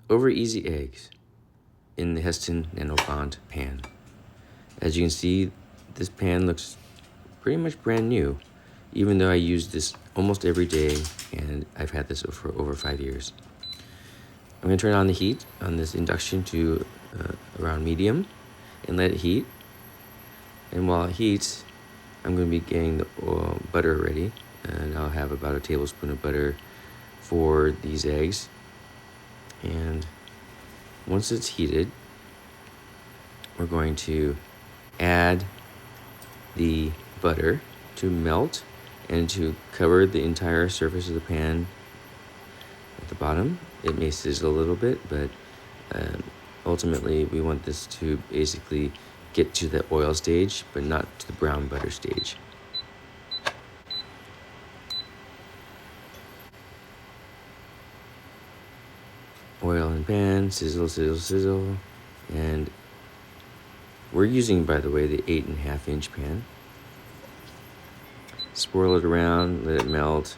over easy eggs in the Hestan Nanobond pan. As you can see, this pan looks pretty much brand new, even though I use this almost every day and I've had this for over 5 years. I'm going to turn on the heat on this induction to around medium and let it heat. And while it heats, I'm going to be getting the butter ready, and I'll have about a tablespoon of butter for these eggs. And once it's heated, we're going to add the butter to melt and to cover the entire surface of the pan at the bottom. It may sizzle a little bit, but ultimately we want this to basically get to the oil stage, but not to the brown butter stage. Oil in pan, sizzle, sizzle, sizzle. And we're using, by the way, the 8.5-inch pan. Swirl it around, let it melt.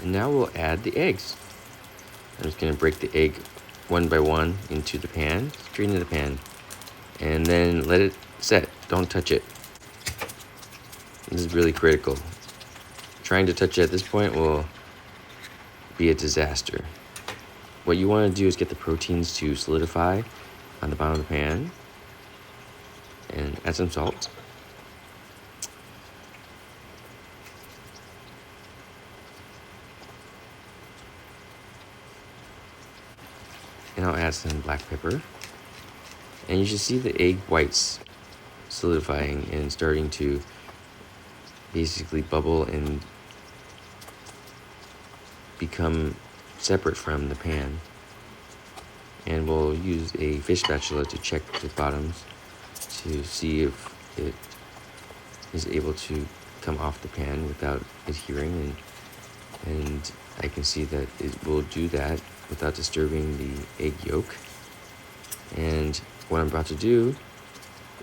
And now we'll add the eggs. I'm just gonna break the egg one by one into the pan, straight into the pan, and then let it set. Don't touch it. This is really critical. Trying to touch it at this point will be a disaster. What you want to do is get the proteins to solidify on the bottom of the pan, and add some salt. And I'll add some black pepper. And you should see the egg whites solidifying and starting to basically bubble and become separate from the pan. And we'll use a fish spatula to check the bottoms to see if it is able to come off the pan without adhering, and I can see that it will do that without disturbing the egg yolk. And what I'm about to do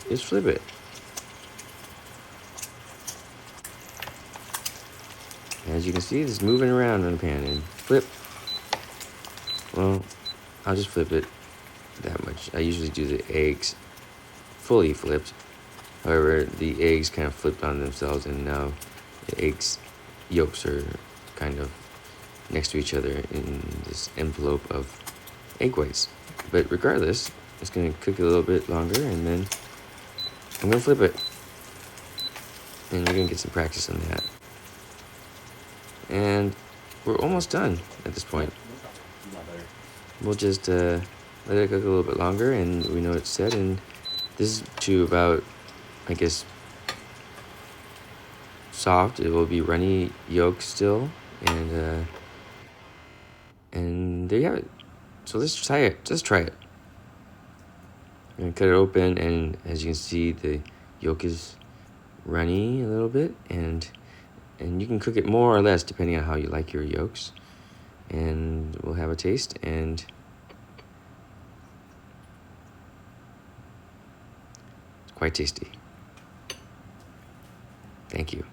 is flip it. As you can see, it's moving around in the pan, and flip. Well, I'll just flip it that much. I usually do the eggs fully flipped. However, the eggs kind of flipped on themselves, and now the eggs yolks are kind of next to each other in this envelope of egg whites. But regardless, it's going to cook a little bit longer, and then I'm going to flip it. And you're going to get some practice on that. And we're almost done at this point. We'll just let it cook a little bit longer, and we know it's set. And this is to about, I guess, soft. It will be runny yolk still, and there you have it. So let's try it. Just try it. I'm gonna cut it open, and as you can see, the yolk is runny a little bit, and you can cook it more or less depending on how you like your yolks. And we'll have a taste, and it's quite tasty. Thank you.